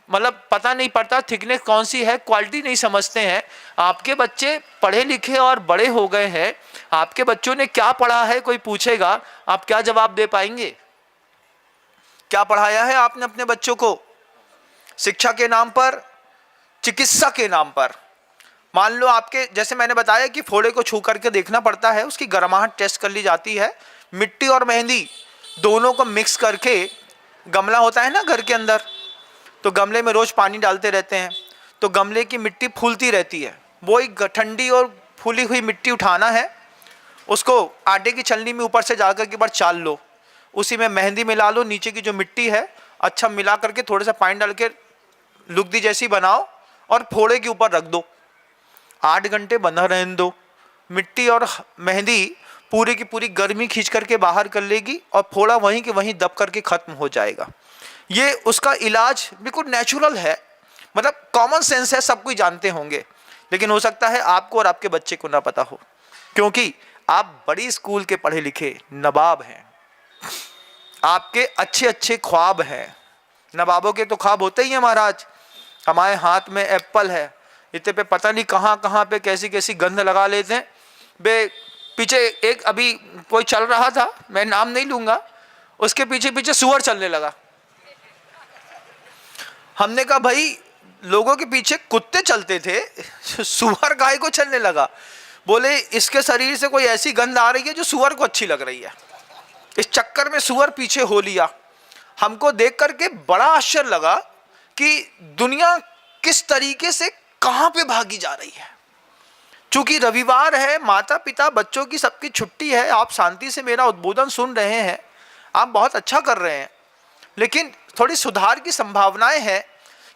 मतलब पता नहीं पड़ता, थिकनेस कौन सी है, क्वालिटी नहीं समझते हैं। आपके बच्चे पढ़े लिखे और बड़े हो गए हैं, आपके बच्चों ने क्या पढ़ा है कोई पूछेगा, आप क्या जवाब दे पाएंगे? क्या पढ़ाया है आपने अपने बच्चों को? शिक्षा के नाम पर, चिकित्सा के नाम पर। मान लो आपके, जैसे मैंने बताया कि फोड़े को छू करके देखना पड़ता है, उसकी गर्माहट टेस्ट कर ली जाती है। मिट्टी और मेहंदी दोनों को मिक्स करके, गमला होता है ना घर के अंदर, तो गमले में रोज पानी डालते रहते हैं, तो गमले की मिट्टी फूलती रहती है। वो एक ठंडी और फूली हुई मिट्टी उठाना है, उसको आटे की छलनी में ऊपर से जाकर के बार चाल लो, उसी में मेहंदी मिला लो, नीचे की जो मिट्टी है अच्छा मिला करके थोड़ा सा पानी डाल के लुगदी जैसी बनाओ और फोड़े के ऊपर रख दो। 8 घंटे बना रहने दो। मिट्टी और मेहंदी पूरी की पूरी गर्मी खींच करके बाहर कर लेगी और फोड़ा वहीं के वहीं दब करके खत्म हो जाएगा। ये उसका इलाज बिल्कुल नेचुरल है, मतलब कॉमन सेंस है, सब कोई जानते होंगे। लेकिन हो सकता है आपको और आपके बच्चे को ना पता हो, क्योंकि आप बड़ी स्कूल के पढ़े लिखे नवाब हैं, आपके अच्छे अच्छे ख्वाब हैं। नवाबों के तो ख्वाब होते ही हैं महाराज। हमारे हाथ में एप्पल है, इतने पे पता नहीं कहाँ कहाँ पे कैसी कैसी गंध लगा लेते हैं बे। पीछे एक अभी कोई चल रहा था, मैं नाम नहीं लूंगा, उसके पीछे पीछे सुअर चलने लगा। हमने कहा भाई लोगों के पीछे कुत्ते चलते थे, सुअर गाय को चलने लगा। बोले इसके शरीर से कोई ऐसी गंध आ रही है जो सुअर को अच्छी लग रही है, इस चक्कर में सुअर पीछे हो लिया। हमको देख करके बड़ा आश्चर्य लगा कि दुनिया किस तरीके से कहां पे भागी जा रही है। चूंकि रविवार है, माता पिता बच्चों की सबकी छुट्टी है, आप शांति से मेरा उद्बोधन सुन रहे हैं, आप बहुत अच्छा कर रहे हैं, लेकिन थोड़ी सुधार की संभावनाएं हैं।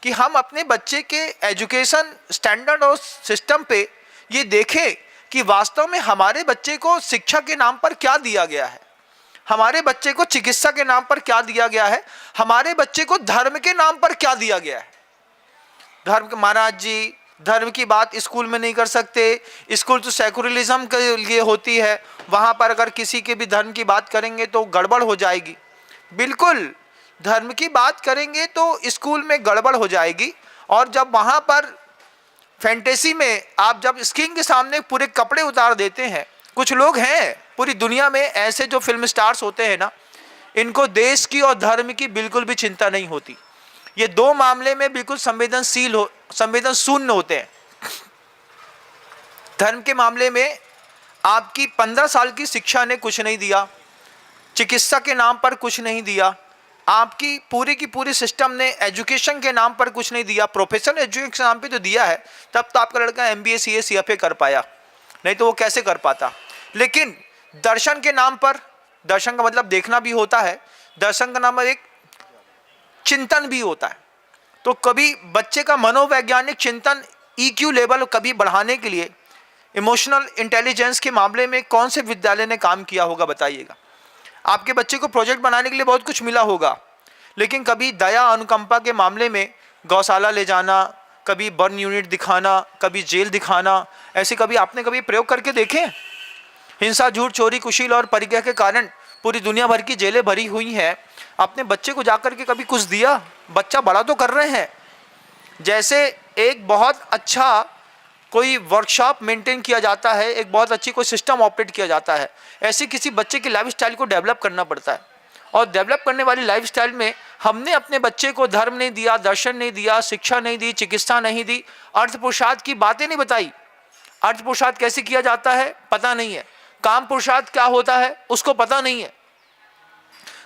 कि हम अपने बच्चे के एजुकेशन स्टैंडर्ड और सिस्टम पे ये देखें कि वास्तव में हमारे बच्चे को शिक्षा के नाम पर क्या दिया गया है, हमारे बच्चे को चिकित्सा के नाम पर क्या दिया गया है, हमारे बच्चे को धर्म के नाम पर क्या दिया गया है। धर्म के महाराज जी, धर्म की बात स्कूल में नहीं कर सकते, स्कूल तो सेकुलरिज्म के लिए होती है, वहाँ पर अगर किसी के भी धर्म की बात करेंगे तो गड़बड़ हो जाएगी। बिल्कुल, धर्म की बात करेंगे तो स्कूल में गड़बड़ हो जाएगी। और जब वहाँ पर फैंटेसी में आप जब स्क्रीन के सामने पूरे कपड़े उतार देते हैं, कुछ लोग हैं पूरी दुनिया में ऐसे जो फिल्म स्टार्स होते हैं ना, इनको देश की और धर्म की बिल्कुल भी चिंता नहीं होती। ये दो मामले में बिल्कुल संवेदन शून्य होते हैं। धर्म के मामले में आपकी 15 साल की शिक्षा ने कुछ नहीं दिया, चिकित्सा के नाम पर कुछ नहीं दिया, आपकी पूरी की पूरी सिस्टम ने एजुकेशन के नाम पर कुछ नहीं दिया। प्रोफेशनल एजुकेशन के नाम पे तो दिया है, तब तो आपका लड़का MBA CA CFA कर पाया, नहीं तो वो कैसे कर पाता। लेकिन दर्शन के नाम पर, दर्शन का मतलब देखना भी होता है, दर्शन का नाम एक चिंतन भी होता है। तो कभी बच्चे का मनोवैज्ञानिक चिंतन EQ लेवल कभी बढ़ाने के लिए इमोशनल इंटेलिजेंस के मामले में कौन से विद्यालय ने काम किया होगा बताइएगा। आपके बच्चे को प्रोजेक्ट बनाने के लिए बहुत कुछ मिला होगा, लेकिन कभी दया अनुकंपा के मामले में गौशाला ले जाना, कभी बर्न यूनिट दिखाना, कभी जेल दिखाना, ऐसे कभी आपने कभी प्रयोग करके देखे? हिंसा, झूठ, चोरी, कुशील और परिग्रह के कारण पूरी दुनिया भर की जेलें भरी हुई हैं। अपने बच्चे को जाकर के कभी कुछ दिया? बच्चा बड़ा तो कर रहे हैं। जैसे एक बहुत अच्छा कोई वर्कशॉप मेंटेन किया जाता है, एक बहुत अच्छी कोई सिस्टम ऑपरेट किया जाता है, ऐसे किसी बच्चे की लाइफस्टाइल को डेवलप करना पड़ता है। और डेवलप करने वाली लाइफस्टाइल में हमने अपने बच्चे को धर्म नहीं दिया, दर्शन नहीं दिया, शिक्षा नहीं दी, चिकित्सा नहीं दी, अर्थ पुरुषार्थ की बातें नहीं बताई। अर्थ पुरुषार्थ कैसे किया जाता है पता नहीं है, काम पुरुषार्थ क्या होता है उसको पता नहीं है।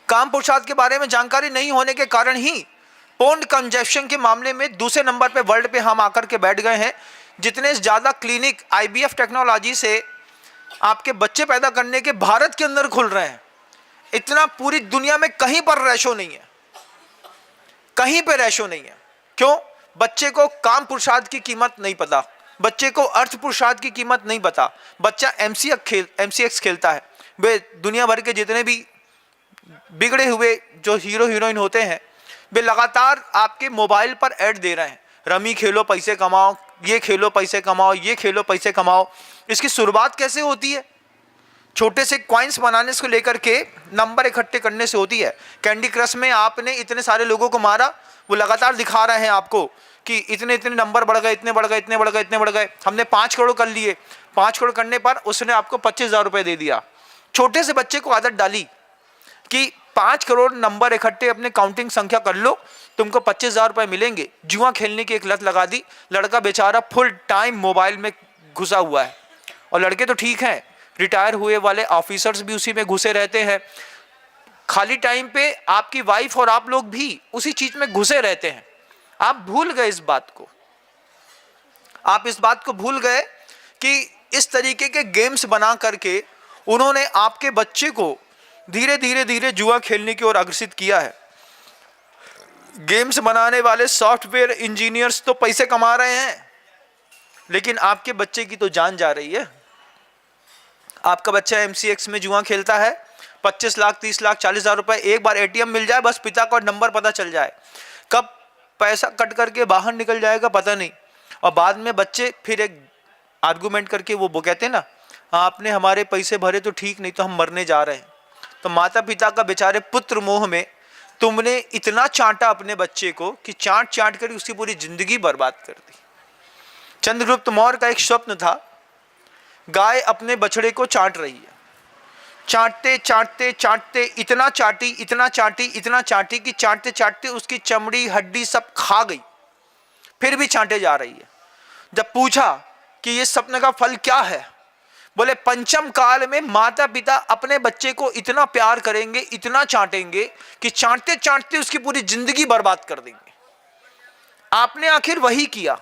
काम पुरुषार्थ के बारे में जानकारी नहीं होने के कारण ही पोर्न कंजप्शन के मामले में दूसरे नंबर पे वर्ल्ड पे हम आकर के बैठ गए हैं। जितने ज़्यादा क्लिनिक IVF टेक्नोलॉजी से आपके बच्चे पैदा करने के भारत के अंदर खुल रहे हैं, इतना पूरी दुनिया में कहीं पर रेशो नहीं है, कहीं पे रेशो नहीं है। क्यों? बच्चे को काम पुरुषार्थ की कीमत नहीं पता, बच्चे को अर्थ पुरुषार्थ की कीमत नहीं पता। बच्चा MCX खेलता है। वे दुनिया भर के जितने भी बिगड़े हुए जो हीरो हीरोइन होते हैं, वे लगातार आपके मोबाइल पर ऐड दे रहे हैं, रमी खेलो पैसे कमाओ, ये खेलो पैसे कमाओ, ये खेलो पैसे कमाओ। इसकी शुरुआत कैसे होती है? छोटे से कॉइन्स बनाने से लेकर के नंबर इकट्ठे करने से होती है। कैंडी क्रश में आपने इतने सारे लोगों को मारा, वो लगातार दिखा रहे हैं आपको कि इतने इतने नंबर बढ़ गए, इतने बढ़ गए, इतने बढ़ गए, इतने बढ़ गए। हमने 5 करोड़ कर लिए, 5 करोड़ करने पर उसने आपको 25,000 रुपये दे दिया। छोटे से बच्चे को आदत डाली कि 5 करोड़ नंबर इकट्ठे अपने काउंटिंग संख्या कर लो, तुमको 25,000 रुपये मिलेंगे। जुआ खेलने की एक लत लगा दी। लड़का बेचारा फुल टाइम मोबाइल में घुसा हुआ है। और लड़के तो ठीक हैं, रिटायर हुए वाले ऑफिसर्स भी उसी में घुसे रहते हैं। खाली टाइम पे आपकी वाइफ और आप लोग भी उसी चीज में घुसे रहते हैं। आप भूल गए इस बात को, आप इस बात को भूल गए कि इस तरीके के गेम्स बना करके उन्होंने आपके बच्चे को धीरे धीरे धीरे जुआ खेलने की ओर अग्रसित किया है। गेम्स बनाने वाले सॉफ्टवेयर इंजीनियर्स तो पैसे कमा रहे हैं, लेकिन आपके बच्चे की तो जान जा रही है। आपका बच्चा MCX में जुआ खेलता है, 25 लाख, 30 लाख, 40,000 रुपए, एक बार ATM मिल जाए, बस पिता का नंबर पता चल जाए, कब पैसा कट करके बाहर निकल जाएगा पता नहीं। और बाद में बच्चे फिर एक आर्गुमेंट करके वो कहते हैं ना, आपने हमारे पैसे भरे तो ठीक, नहीं तो हम मरने जा रहे हैं। तो माता पिता का बेचारे पुत्र मोह में तुमने इतना चांटा अपने बच्चे को कि चाट चाट कर उसकी पूरी जिंदगी बर्बाद कर दी। चंद्रगुप्त मौर्य का एक स्वप्न था, गाय अपने बछड़े को चाट रही है, चाटते चाटते चाटते इतना चाटी, इतना चाटी, इतना चाटी कि चाटते चाटते उसकी चमड़ी हड्डी सब खा गई, फिर भी चाटे जा रही है। जब पूछा कि ये स्वप्न का फल क्या है, बोले पंचम काल में माता पिता अपने बच्चे को इतना प्यार करेंगे, इतना चाटेंगे कि चाटते चाटते उसकी पूरी जिंदगी बर्बाद कर देंगे। आपने आखिर वही किया।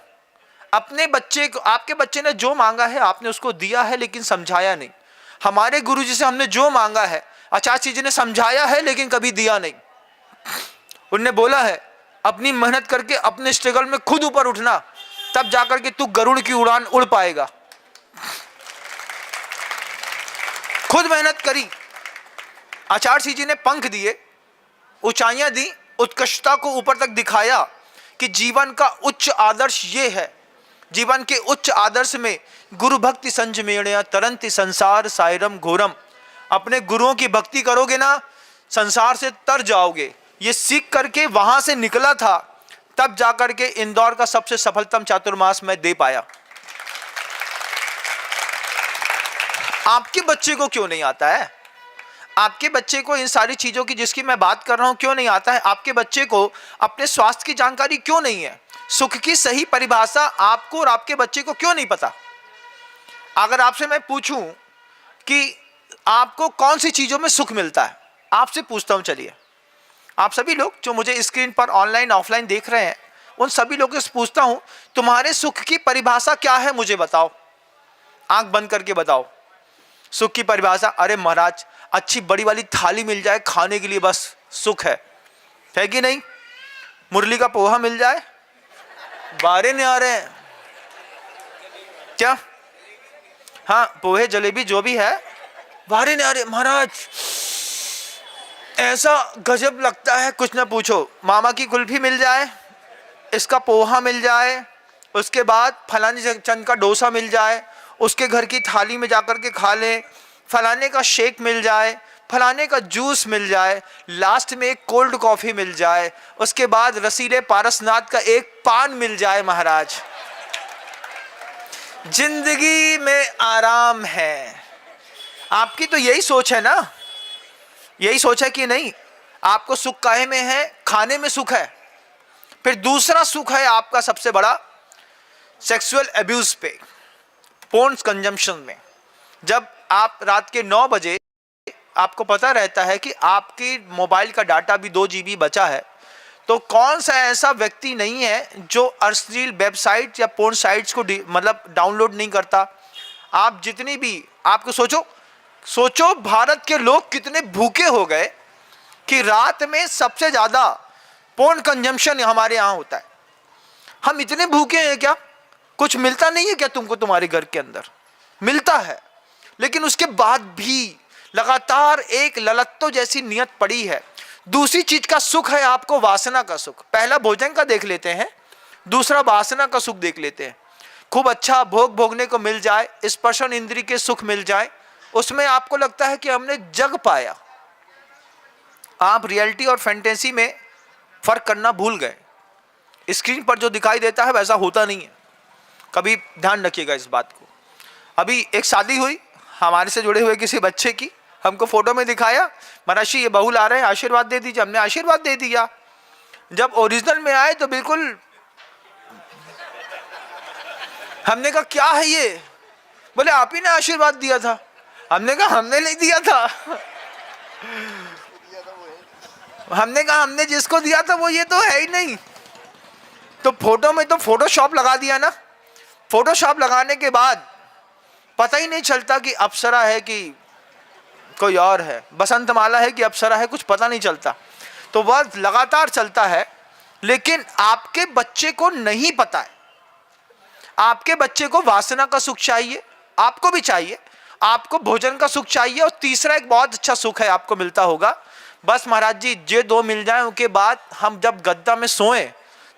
अपने बच्चे को, आपके बच्चे ने जो मांगा है आपने उसको दिया है, लेकिन समझाया नहीं। हमारे गुरुजी से हमने जो मांगा है, आचार्य जी ने समझाया है लेकिन कभी दिया नहीं। उन्होंने बोला है अपनी मेहनत करके अपने स्ट्रगल में खुद ऊपर उठना, तब जाकर के तू गरुड़ की उड़ान उड़ पाएगा। खुद मेहनत करी, आचार्य सिंह जी ने पंख दिए, ऊंचाइयां दी, उत्कृष्टता को ऊपर तक दिखाया कि जीवन का उच्च आदर्श ये है। जीवन के उच्च आदर्श में गुरु भक्ति संजमेणया तरंति संसार सायरम घोरम। अपने गुरुओं की भक्ति करोगे ना, संसार से तर जाओगे। ये सीख करके वहां से निकला था, तब जाकर के इंदौर का सबसे सफलतम चातुर्मास मैं दे पाया। आपके बच्चे को क्यों नहीं आता है? आपके बच्चे को इन सारी चीजों की जिसकी मैं बात कर रहा हूं क्यों नहीं आता है? आपके बच्चे को अपने स्वास्थ्य की जानकारी क्यों नहीं है? सुख की सही परिभाषा आपको और आपके बच्चे को क्यों नहीं पता? अगर आपसे मैं पूछूं कि आपको कौन सी चीजों में सुख मिलता है, आपसे पूछता हूं, चलिए आप सभी लोग जो मुझे स्क्रीन पर ऑनलाइन ऑफलाइन देख रहे हैं, उन सभी लोगों से पूछता हूं, तुम्हारे सुख की परिभाषा क्या है? मुझे बताओ, आंख बंद करके बताओ सुख की परिभाषा। अरे महाराज, अच्छी बड़ी वाली थाली मिल जाए खाने के लिए, बस सुख है कि नहीं? मुरली का पोहा मिल जाए, बारे नहीं आ रहे हैं क्या? हाँ, पोहे जलेबी जो भी है, बारे नहीं आ रहे महाराज, ऐसा गजब लगता है कुछ ना पूछो। मामा की कुल्फी मिल जाए, इसका पोहा मिल जाए, उसके बाद फलाने चंद का डोसा मिल जाए, उसके घर की थाली में जाकर के खा लें, फलाने का शेक मिल जाए, फलाने का जूस मिल जाए, लास्ट में एक कोल्ड कॉफी मिल जाए, उसके बाद रसीले पारसनाथ का एक पान मिल जाए, महाराज जिंदगी में आराम है। आपकी तो यही सोच है ना? यही सोच है कि नहीं? आपको सुख काहे में है? खाने में सुख है। फिर दूसरा सुख है आपका सबसे बड़ा सेक्सुअल एब्यूज पे, पोर्न कंजम्पशन में। जब आप रात के 9 बजे आपको पता रहता है कि आपकी मोबाइल का डाटा भी 2 GB बचा है, तो कौन सा ऐसा व्यक्ति नहीं है जो अश्लील वेबसाइट या पोर्न साइट्स को मतलब डाउनलोड नहीं करता? आप जितनी भी आपको सोचो भारत के लोग कितने भूखे हो गए कि रात में सबसे ज्यादा पोर्न कंजम्पशन हमारे यहाँ होता है। हम इतने भूखे हैं क्या? कुछ मिलता नहीं है क्या तुमको? तुम्हारे घर के अंदर मिलता है, लेकिन उसके बाद भी लगातार एक ललत्तो जैसी नियत पड़ी है। दूसरी चीज का सुख है आपको वासना का सुख। पहला भोजन का देख लेते हैं, दूसरा वासना का सुख देख लेते हैं। खूब अच्छा भोग भोगने को मिल जाए, स्पर्शन इंद्री के सुख मिल जाए, उसमें आपको लगता है कि हमने जग पाया। आप रियलिटी और फैंटेसी में फर्क करना भूल गए। स्क्रीन पर जो दिखाई देता है वैसा होता नहीं है, कभी ध्यान रखिएगा इस बात को। अभी एक शादी हुई हमारे से जुड़े हुए किसी बच्चे की, हमको फोटो में दिखाया, महाराज ये बहू ला रहे हैं, आशीर्वाद दे दीजिए। हमने आशीर्वाद दे दिया। जब ओरिजिनल में आए तो बिल्कुल हमने कहा क्या है ये? बोले आप ही ने आशीर्वाद दिया था। हमने कहा हमने नहीं दिया था। हमने कहा हमने जिसको दिया था वो ये तो है ही नहीं। तो फोटो में तो फोटोशॉप लगा दिया ना। फोटोशॉप लगाने के बाद पता ही नहीं चलता कि अप्सरा है कि कोई और है, बसंत माला है कि अप्सरा है, कुछ पता नहीं चलता। तो वह लगातार चलता है, लेकिन आपके बच्चे को नहीं पता है। आपके बच्चे को वासना का सुख चाहिए, आपको भी चाहिए, आपको भोजन का सुख चाहिए, और तीसरा एक बहुत अच्छा सुख है आपको मिलता होगा, बस महाराज जी ये 2 मिल जाए, उसके बाद हम जब गद्दा में सोएं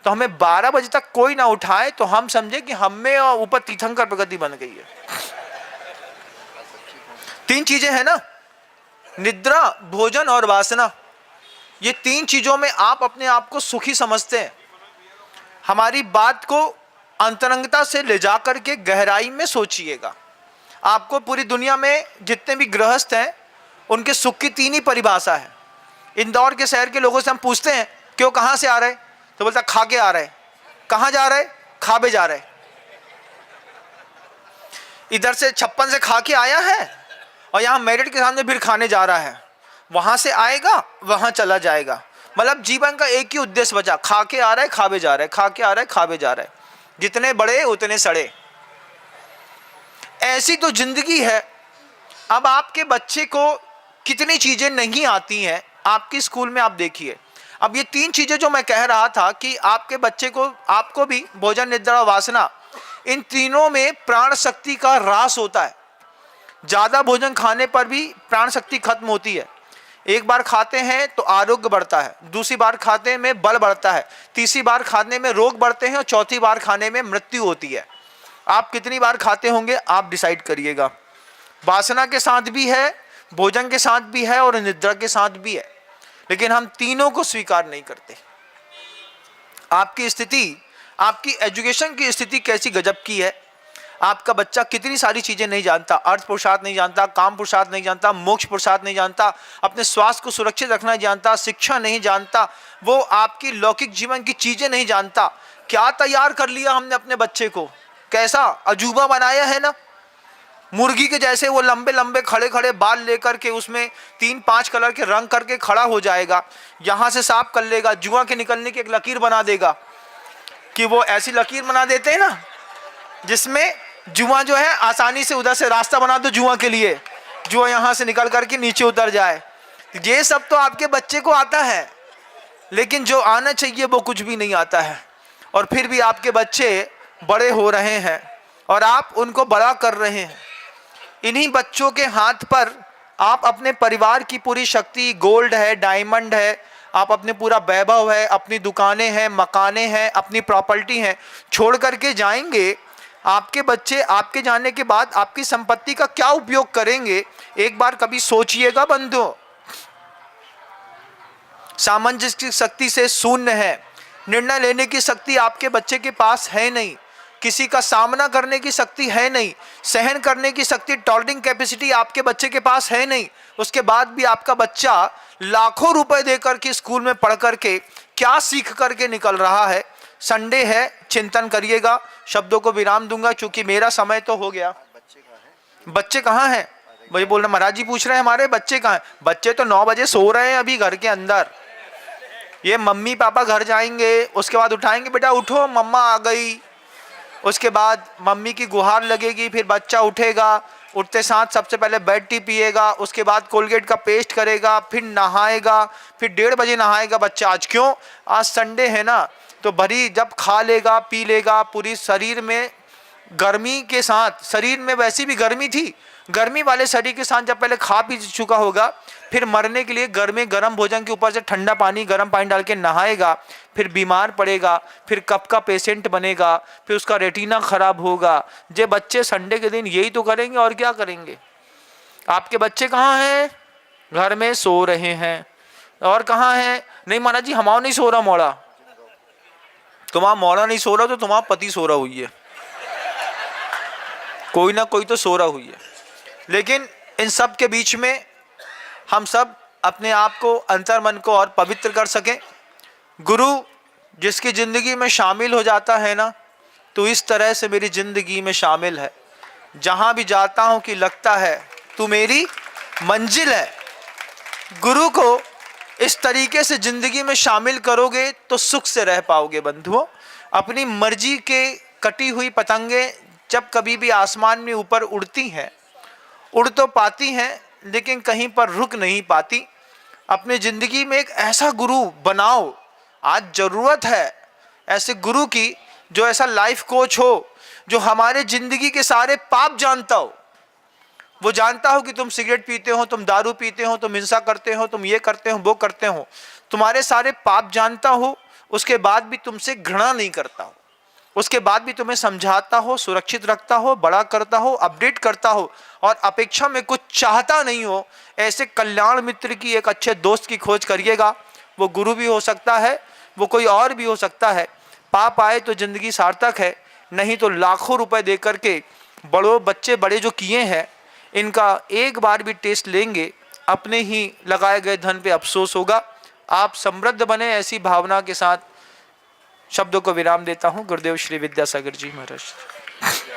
तो हमें 12 बजे तक कोई ना उठाए तो हम समझे कि हमें ऊपर तीर्थंकर प्रगति बन गई है। 3 चीजें हैं ना, निद्रा, भोजन और वासना। ये 3 चीजों में आप अपने आप को सुखी समझते हैं। हमारी बात को अंतरंगता से ले जाकर के गहराई में सोचिएगा। आपको पूरी दुनिया में जितने भी गृहस्थ हैं उनके सुख की 3 ही परिभाषा है। इंदौर के शहर के लोगों से हम पूछते हैं क्यों, कहाँ से आ रहे, तो बोलता खा के आ रहे। कहाँ जा रहे? खाबे जा रहे। इधर से 56 से खा के आया है और यहाँ मेरिट के सामने फिर खाने जा रहा है। वहां से आएगा वहां चला जाएगा। मतलब जीवन का एक ही उद्देश्य बचा, खा के आ रहा है खाबे जा रहा है, खा के आ रहा है खाबे जा रहा है। जितने बड़े उतने सड़े, ऐसी तो जिंदगी है। अब आपके बच्चे को कितनी चीजें नहीं आती हैं। आपके स्कूल में आप देखिए, अब ये 3 चीजें जो मैं कह रहा था कि आपके बच्चे को, आपको भी, भोजन, निद्रा, वासना, इन तीनों में प्राण शक्ति का ह्रास होता है। ज्यादा भोजन खाने पर भी प्राण शक्ति खत्म होती है। एक बार खाते हैं तो आरोग्य बढ़ता है, दूसरी बार खाने में बल बढ़ता है, तीसरी बार खाने में रोग बढ़ते हैं और चौथी बार खाने में मृत्यु होती है। आप कितनी बार खाते होंगे आप डिसाइड करिएगा। वासना के साथ भी है, भोजन के साथ भी है और निद्रा के साथ भी है, लेकिन हम तीनों को स्वीकार नहीं करते। आपकी स्थिति, आपकी एजुकेशन की स्थिति कैसी गजब की है। आपका बच्चा कितनी सारी चीजें नहीं जानता, अर्थ पुरुषार्थ नहीं जानता, काम पुरुषार्थ नहीं जानता, मोक्ष पुरुषार्थ नहीं जानता, अपने स्वास्थ्य को सुरक्षित रखना नहीं जानता, शिक्षा नहीं जानता, वो आपकी लौकिक जीवन की चीजें नहीं जानता। क्या तैयार कर लिया हमने अपने बच्चे को, कैसा अजूबा बनाया है ना। मुर्गी के जैसे वो लंबे लंबे खड़े खड़े बाल लेकर के उसमें 3-5 कलर के रंग करके खड़ा हो जाएगा, यहाँ से साफ कर लेगा, जुआ के निकलने की एक लकीर बना देगा। कि वो ऐसी लकीर बना देते हैं ना जिसमें जुआ जो है आसानी से उधर से रास्ता बना दो जुआ के लिए, जुआ यहाँ से निकल करके नीचे उतर जाए। ये सब तो आपके बच्चे को आता है, लेकिन जो आना चाहिए वो कुछ भी नहीं आता है। और फिर भी आपके बच्चे बड़े हो रहे हैं और आप उनको बड़ा कर रहे हैं। इन्हीं बच्चों के हाथ पर आप अपने परिवार की पूरी शक्ति, गोल्ड है, डायमंड है, आप अपने पूरा वैभव है, अपनी दुकानें हैं, मकानें हैं, अपनी प्रॉपर्टी हैं, छोड़ करके जाएंगे। आपके बच्चे आपके जाने के बाद आपकी संपत्ति का क्या उपयोग करेंगे, एक बार कभी सोचिएगा बंधुओं। सामंजस्य की शक्ति से शून्य है, निर्णय लेने की शक्ति आपके बच्चे के पास है नहीं, किसी का सामना करने की शक्ति है नहीं, सहन करने की शक्ति, टॉलरिंग कैपेसिटी आपके बच्चे के पास है नहीं। उसके बाद भी आपका बच्चा लाखों रुपए देकर के स्कूल में पढ़ करके क्या सीख करके निकल रहा है। संडे है, चिंतन करिएगा। शब्दों को विराम दूंगा क्योंकि मेरा समय तो हो गया। बच्चे कहाँ हैं? वही बोल रहे महाराज जी, पूछ रहे हैं हमारे बच्चे कहाँ हैं। बच्चे तो 9 बजे सो रहे हैं अभी घर के अंदर। ये मम्मी पापा घर जाएंगे, उसके बाद उठाएंगे, बेटा उठो मम्मा आ गई। उसके बाद मम्मी की गुहार लगेगी, फिर बच्चा उठेगा, उठते साथ सबसे पहले बेड टी पिएगा, उसके बाद कोलगेट का पेस्ट करेगा, फिर नहाएगा, फिर 1:30 बजे नहाएगा बच्चा। आज क्यों? आज संडे है ना, तो भरी जब खा लेगा पी लेगा, पूरी शरीर में गर्मी के साथ, शरीर में वैसी भी गर्मी थी, गर्मी वाले शरीर के साथ जब पहले खा पी चुका होगा, फिर मरने के लिए गर्म भोजन के ऊपर से ठंडा पानी, गर्म पानी डाल के नहाएगा, फिर बीमार पड़ेगा, फिर कफ का पेशेंट बनेगा, फिर उसका रेटिना खराब होगा। जे बच्चे संडे के दिन यही तो करेंगे और क्या करेंगे। आपके बच्चे कहाँ हैं? घर में सो रहे हैं। और कहाँ हैं? नहीं महाराज जी हमारा नहीं सो रहा मोड़ा। तुम्हारा मोड़ा नहीं सो रहा तो तुम्हारा पति सो रहा हुई है, कोई ना कोई तो सो रहा हुई है। लेकिन इन सब के बीच में हम सब अपने आप को, अंतर मन को और पवित्र कर सकें। गुरु जिसकी ज़िंदगी में शामिल हो जाता है ना, तो इस तरह से मेरी ज़िंदगी में शामिल है। जहाँ भी जाता हूँ कि लगता है तू मेरी मंजिल है। गुरु को इस तरीके से ज़िंदगी में शामिल करोगे तो सुख से रह पाओगे बंधुओं। अपनी मर्जी के कटी हुई पतंगे जब कभी भी आसमान में ऊपर उड़ती हैं, उड़ तो पाती हैं लेकिन कहीं पर रुक नहीं पाती। अपनी ज़िंदगी में एक ऐसा गुरु बनाओ। आज ज़रूरत है ऐसे गुरु की, जो ऐसा लाइफ कोच हो, जो हमारे ज़िंदगी के सारे पाप जानता हो। वो जानता हो कि तुम सिगरेट पीते हो, तुम दारू पीते हो, तुम हिंसा करते हो, तुम ये करते हो, वो करते हो, तुम्हारे सारे पाप जानता हो, उसके बाद भी तुमसे घृणा नहीं करता हो, उसके बाद भी तुम्हें समझाता हो, सुरक्षित रखता हो, बड़ा करता हो, अपडेट करता हो और अपेक्षा में कुछ चाहता नहीं हो। ऐसे कल्याण मित्र की, एक अच्छे दोस्त की खोज करिएगा। वो गुरु भी हो सकता है, वो कोई और भी हो सकता है। पाप आए तो ज़िंदगी सार्थक है, नहीं तो लाखों रुपए दे करके बच्चे बड़े जो किए हैं इनका एक बार भी टेस्ट लेंगे, अपने ही लगाए गए धन पे अफसोस होगा। आप समृद्ध बने, ऐसी भावना के साथ शब्दों को विराम देता हूँ। गुरुदेव श्री विद्यासागर जी महाराज।